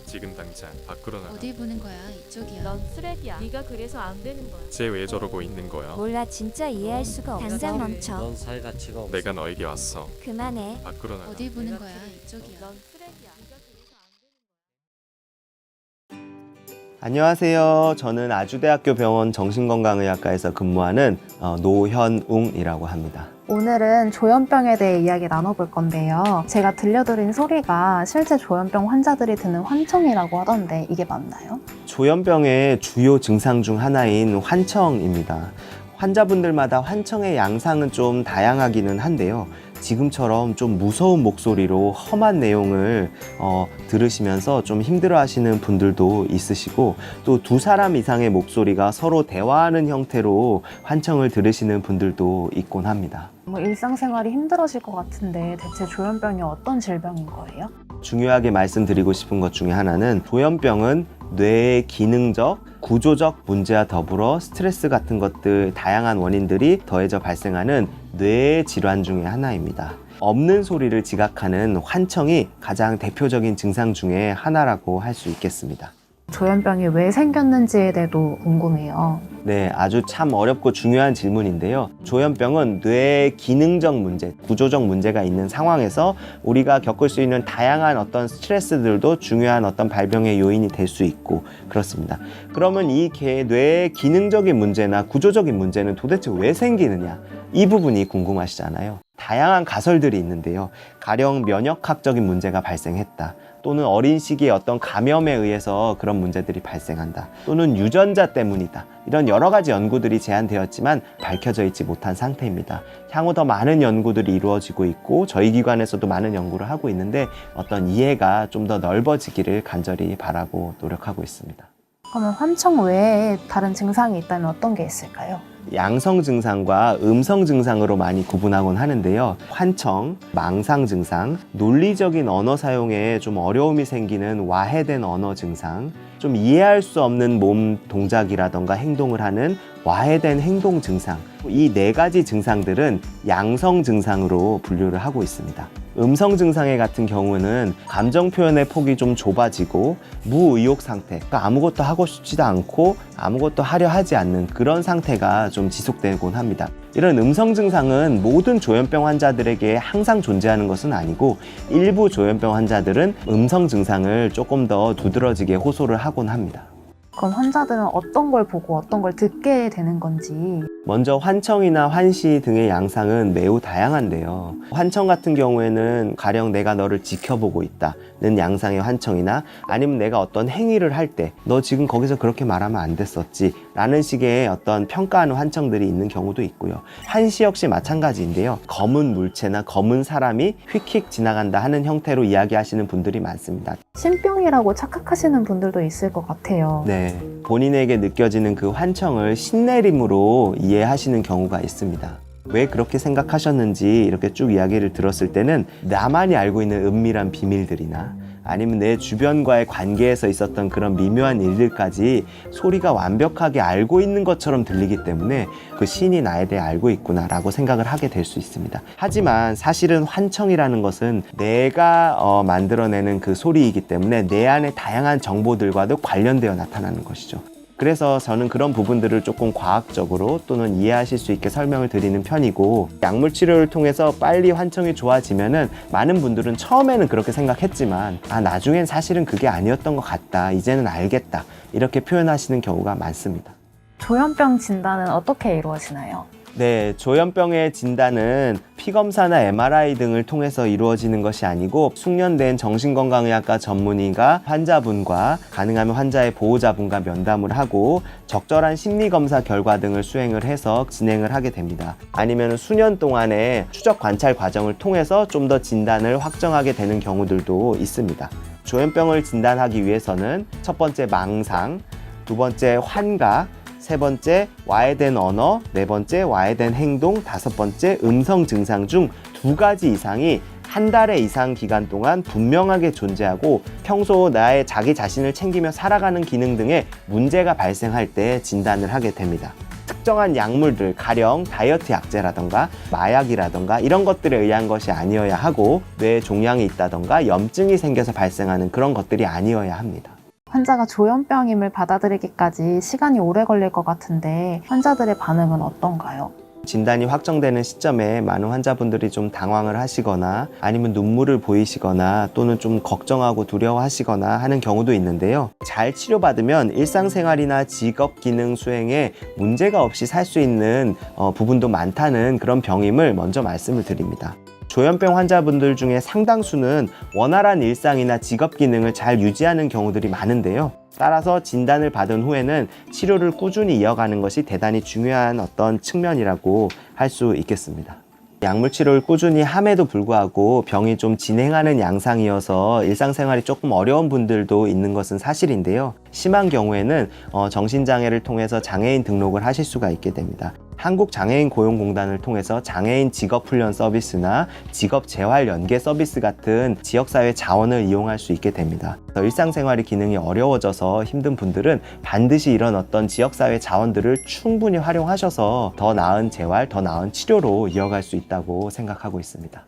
지금 당장 밖으로 나가. 어딜 보는 거야? 이쪽이야. 넌 쓰레기야. 네가 그래서 안 되는 거야. 쟤 왜 저러고 있는 거야? 몰라 진짜 이해할 수가 없어. 당장 멈춰. 넌 살 가치가 없어. 내가 너에게 왔어. 그만해. 밖으로 나가. 어딜 보는 거야? 이쪽이야. 넌 쓰레기야. 네가 그래서 안 되는 거야. 안녕하세요. 저는 아주대학교 병원 정신건강의학과에서 근무하는 노현웅이라고 합니다. 오늘은 조현병에 대해 이야기 나눠볼 건데요. 제가 들려드린 소리가 실제 조현병 환자들이 듣는 환청이라고 하던데 이게 맞나요? 조현병의 주요 증상 중 하나인 환청입니다. 환자분들마다 환청의 양상은 좀 다양하기는 한데요. 지금처럼 좀 무서운 목소리로 험한 내용을 들으시면서 좀 힘들어 하시는 분들도 있으시고, 또 두 사람 이상의 목소리가 서로 대화하는 형태로 환청을 들으시는 분들도 있곤 합니다. 일상생활이 힘들어질 것 같은데 대체 조현병이 어떤 질병인 거예요? 중요하게 말씀드리고 싶은 것 중에 하나는 조현병은 뇌의 기능적, 구조적 문제와 더불어 스트레스 같은 것들 다양한 원인들이 더해져 발생하는 뇌의 질환 중에 하나입니다. 없는 소리를 지각하는 환청이 가장 대표적인 증상 중에 하나라고 할 수 있겠습니다. 조현병이 왜 생겼는지에 대해도 궁금해요. 네, 아주 참 어렵고 중요한 질문인데요. 조현병은 뇌의 기능적 문제, 구조적 문제가 있는 상황에서 우리가 겪을 수 있는 다양한 어떤 스트레스들도 중요한 어떤 발병의 요인이 될 수 있고 그렇습니다. 그러면 이 뇌의 기능적인 문제나 구조적인 문제는 도대체 왜 생기느냐? 이 부분이 궁금하시잖아요. 다양한 가설들이 있는데요. 가령 면역학적인 문제가 발생했다. 또는 어린 시기에 어떤 감염에 의해서 그런 문제들이 발생한다. 또는 유전자 때문이다. 이런 여러 가지 연구들이 제안되었지만 밝혀져 있지 못한 상태입니다. 향후 더 많은 연구들이 이루어지고 있고 저희 기관에서도 많은 연구를 하고 있는데 어떤 이해가 좀 더 넓어지기를 간절히 바라고 노력하고 있습니다. 그러면 환청 외에 다른 증상이 있다면 어떤 게 있을까요? 양성 증상과 음성 증상으로 많이 구분하곤 하는데요. 환청, 망상 증상, 논리적인 언어 사용에 좀 어려움이 생기는 와해된 언어 증상, 좀 이해할 수 없는 몸 동작이라던가 행동을 하는 와해된 행동 증상, 이 네 가지 증상들은 양성 증상으로 분류를 하고 있습니다. 음성 증상의 같은 경우는 감정 표현의 폭이 좀 좁아지고 무의욕 상태, 그러니까 아무것도 하고 싶지도 않고 아무것도 하려 하지 않는 그런 상태가 좀 지속되곤 합니다. 이런 음성 증상은 모든 조현병 환자들에게 항상 존재하는 것은 아니고 일부 조현병 환자들은 음성 증상을 조금 더 두드러지게 호소를 하곤 합니다. 그럼 환자들은 어떤 걸 보고 어떤 걸 듣게 되는 건지. 먼저 환청이나 환시 등의 양상은 매우 다양한데요. 환청 같은 경우에는 가령 내가 너를 지켜보고 있다는 양상의 환청이나 아니면 내가 어떤 행위를 할 때 너 지금 거기서 그렇게 말하면 안 됐었지 라는 식의 어떤 평가하는 환청들이 있는 경우도 있고요. 환시 역시 마찬가지인데요. 검은 물체나 검은 사람이 휙휙 지나간다 하는 형태로 이야기하시는 분들이 많습니다. 신병이라고 착각하시는 분들도 있을 것 같아요. 네, 본인에게 느껴지는 그 환청을 신내림으로 이해하시는 경우가 있습니다. 왜 그렇게 생각하셨는지 이렇게 쭉 이야기를 들었을 때는 나만이 알고 있는 은밀한 비밀들이나 아니면 내 주변과의 관계에서 있었던 그런 미묘한 일들까지 소리가 완벽하게 알고 있는 것처럼 들리기 때문에 그 신이 나에 대해 알고 있구나 라고 생각을 하게 될 수 있습니다. 하지만 사실은 환청이라는 것은 내가 만들어내는 그 소리이기 때문에 내 안에 다양한 정보들과도 관련되어 나타나는 것이죠. 그래서 저는 그런 부분들을 조금 과학적으로 또는 이해하실 수 있게 설명을 드리는 편이고, 약물 치료를 통해서 빨리 환청이 좋아지면은 많은 분들은 처음에는 그렇게 생각했지만 나중엔 사실은 그게 아니었던 것 같다, 이제는 알겠다, 이렇게 표현하시는 경우가 많습니다. 조현병 진단은 어떻게 이루어지나요? 네, 조현병의 진단은 피검사나 MRI 등을 통해서 이루어지는 것이 아니고 숙련된 정신건강의학과 전문의가 환자분과 가능하면 환자의 보호자분과 면담을 하고 적절한 심리검사 결과 등을 수행을 해서 진행을 하게 됩니다. 아니면 수년 동안의 추적 관찰 과정을 통해서 좀 더 진단을 확정하게 되는 경우들도 있습니다. 조현병을 진단하기 위해서는 첫 번째 망상, 두 번째 환각, 세 번째 와해된 언어, 네 번째 와해된 행동, 다섯 번째 음성 증상 중 두 가지 이상이 한 달의 이상 기간 동안 분명하게 존재하고 평소 나의 자기 자신을 챙기며 살아가는 기능 등에 문제가 발생할 때 진단을 하게 됩니다. 특정한 약물들, 가령 다이어트 약제라던가 마약이라던가 이런 것들에 의한 것이 아니어야 하고, 뇌에 종양이 있다던가 염증이 생겨서 발생하는 그런 것들이 아니어야 합니다. 환자가 조현병임을 받아들이기까지 시간이 오래 걸릴 것 같은데 환자들의 반응은 어떤가요? 진단이 확정되는 시점에 많은 환자분들이 좀 당황을 하시거나 아니면 눈물을 보이시거나 또는 좀 걱정하고 두려워하시거나 하는 경우도 있는데요. 잘 치료받으면 일상생활이나 직업 기능 수행에 문제가 없이 살 수 있는 부분도 많다는 그런 병임을 먼저 말씀을 드립니다. 조현병 환자분들 중에 상당수는 원활한 일상이나 직업 기능을 잘 유지하는 경우들이 많은데요. 따라서 진단을 받은 후에는 치료를 꾸준히 이어가는 것이 대단히 중요한 어떤 측면이라고 할 수 있겠습니다. 약물 치료를 꾸준히 함에도 불구하고 병이 좀 진행하는 양상이어서 일상생활이 조금 어려운 분들도 있는 것은 사실인데요. 심한 경우에는 정신장애를 통해서 장애인 등록을 하실 수가 있게 됩니다. 한국장애인고용공단을 통해서 장애인 직업훈련 서비스나 직업재활연계 서비스 같은 지역사회 자원을 이용할 수 있게 됩니다. 일상생활의 기능이 어려워져서 힘든 분들은 반드시 이런 어떤 지역사회 자원들을 충분히 활용하셔서 더 나은 재활, 더 나은 치료로 이어갈 수 있다고 생각하고 있습니다.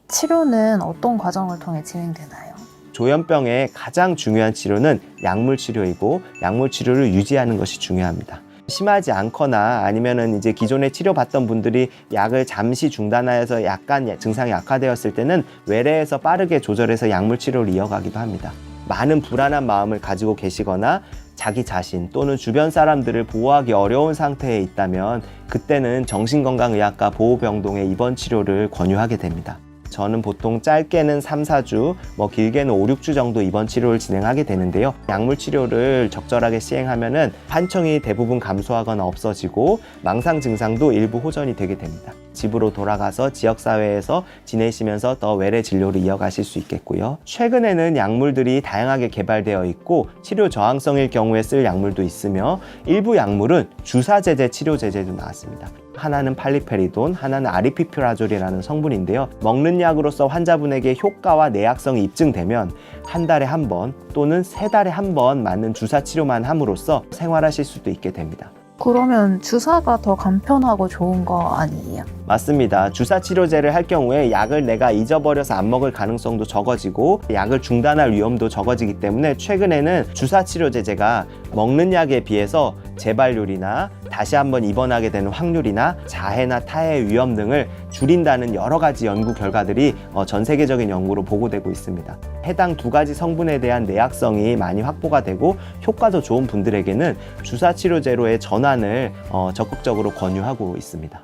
치료는 어떤 과정을 통해 진행되나요? 조현병의 가장 중요한 치료는 약물 치료이고, 약물 치료를 유지하는 것이 중요합니다. 심하지 않거나 아니면은 이제 기존에 치료받던 분들이 약을 잠시 중단하여서 약간 증상이 악화되었을 때는 외래에서 빠르게 조절해서 약물 치료를 이어가기도 합니다. 많은 불안한 마음을 가지고 계시거나 자기 자신 또는 주변 사람들을 보호하기 어려운 상태에 있다면 그때는 정신건강의학과 보호병동의 입원 치료를 권유하게 됩니다. 저는 보통 짧게는 3, 4주, 길게는 5, 6주 정도 입원 치료를 진행하게 되는데요. 약물 치료를 적절하게 시행하면은 환청이 대부분 감소하거나 없어지고 망상 증상도 일부 호전이 되게 됩니다. 집으로 돌아가서 지역사회에서 지내시면서 더 외래 진료를 이어가실 수 있겠고요. 최근에는 약물들이 다양하게 개발되어 있고 치료 저항성일 경우에 쓸 약물도 있으며 일부 약물은 주사제제 치료제제도 나왔습니다. 하나는 팔리페리돈, 하나는 아리피퓨라졸이라는 성분인데요. 먹는 약으로서 환자분에게 효과와 내약성이 입증되면 한 달에 한 번 또는 3달에 한 번 맞는 주사 치료만 함으로써 생활하실 수도 있게 됩니다. 그러면 주사가 더 간편하고 좋은 거 아니에요? 맞습니다. 주사 치료제를 할 경우에 약을 내가 잊어버려서 안 먹을 가능성도 적어지고 약을 중단할 위험도 적어지기 때문에 최근에는 주사 치료제제가 먹는 약에 비해서 재발률이나 다시 한번 입원하게 되는 확률이나 자해나 타해 위험 등을 줄인다는 여러 가지 연구 결과들이 전 세계적인 연구로 보고되고 있습니다. 해당 2가지 성분에 대한 내약성이 많이 확보가 되고 효과도 좋은 분들에게는 주사 치료제로의 전환을 적극적으로 권유하고 있습니다.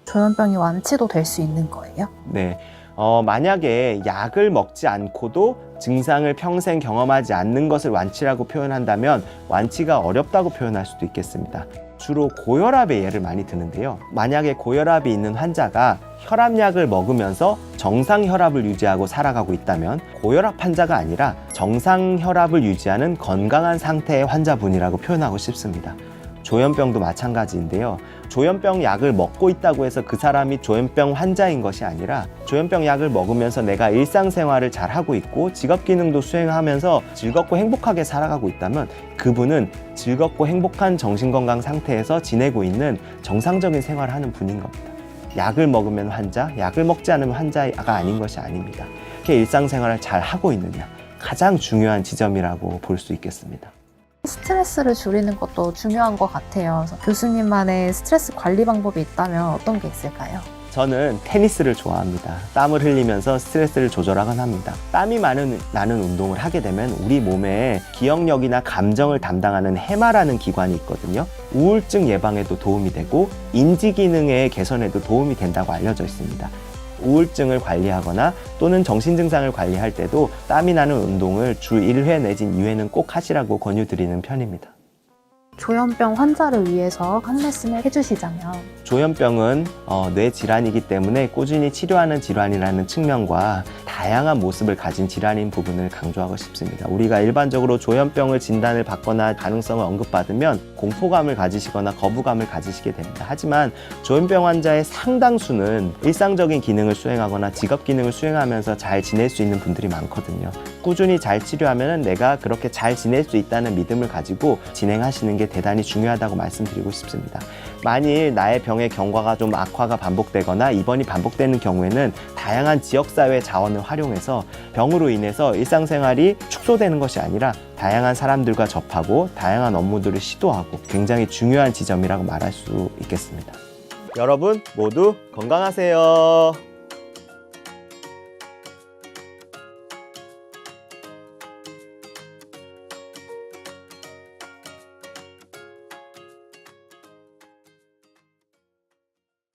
조현병이 완치도 될 수 있는 거예요? 네. 만약에 약을 먹지 않고도 증상을 평생 경험하지 않는 것을 완치라고 표현한다면 완치가 어렵다고 표현할 수도 있겠습니다. 주로 고혈압의 예를 많이 드는데요. 만약에 고혈압이 있는 환자가 혈압약을 먹으면서 정상 혈압을 유지하고 살아가고 있다면 고혈압 환자가 아니라 정상 혈압을 유지하는 건강한 상태의 환자분이라고 표현하고 싶습니다. 조현병도 마찬가지인데요. 조현병 약을 먹고 있다고 해서 그 사람이 조현병 환자인 것이 아니라 조현병 약을 먹으면서 내가 일상생활을 잘 하고 있고 직업 기능도 수행하면서 즐겁고 행복하게 살아가고 있다면 그분은 즐겁고 행복한 정신건강 상태에서 지내고 있는 정상적인 생활을 하는 분인 겁니다. 약을 먹으면 환자, 약을 먹지 않으면 환자가 아닌 것이 아닙니다. 이렇게 일상생활을 잘 하고 있느냐, 가장 중요한 지점이라고 볼 수 있겠습니다. 스트레스를 줄이는 것도 중요한 것 같아요. 그래서 교수님만의 스트레스 관리 방법이 있다면 어떤 게 있을까요? 저는 테니스를 좋아합니다. 땀을 흘리면서 스트레스를 조절하곤 합니다. 땀이 나는 운동을 하게 되면 우리 몸에 기억력이나 감정을 담당하는 해마라는 기관이 있거든요. 우울증 예방에도 도움이 되고 인지 기능의 개선에도 도움이 된다고 알려져 있습니다. 우울증을 관리하거나 또는 정신 증상을 관리할 때도 땀이 나는 운동을 주 1회 내지 2회는 꼭 하시라고 권유드리는 편입니다. 조현병 환자를 위해서 한 말씀을 해주시자면? 조현병은 뇌 질환이기 때문에 꾸준히 치료하는 질환이라는 측면과 다양한 모습을 가진 질환인 부분을 강조하고 싶습니다. 우리가 일반적으로 조현병을 진단을 받거나 가능성을 언급받으면 공포감을 가지시거나 거부감을 가지시게 됩니다. 하지만 조현병 환자의 상당수는 일상적인 기능을 수행하거나 직업 기능을 수행하면서 잘 지낼 수 있는 분들이 많거든요. 꾸준히 잘 치료하면 내가 그렇게 잘 지낼 수 있다는 믿음을 가지고 진행하시는 게 대단히 중요하다고 말씀드리고 싶습니다. 만일 나의 병의 경과가 좀 악화가 반복되거나 입원이 반복되는 경우에는 다양한 지역사회 자원을 활용해서 병으로 인해서 일상생활이 축소되는 것이 아니라 다양한 사람들과 접하고 다양한 업무들을 시도하고 굉장히 중요한 지점이라고 말할 수 있겠습니다. 여러분 모두 건강하세요.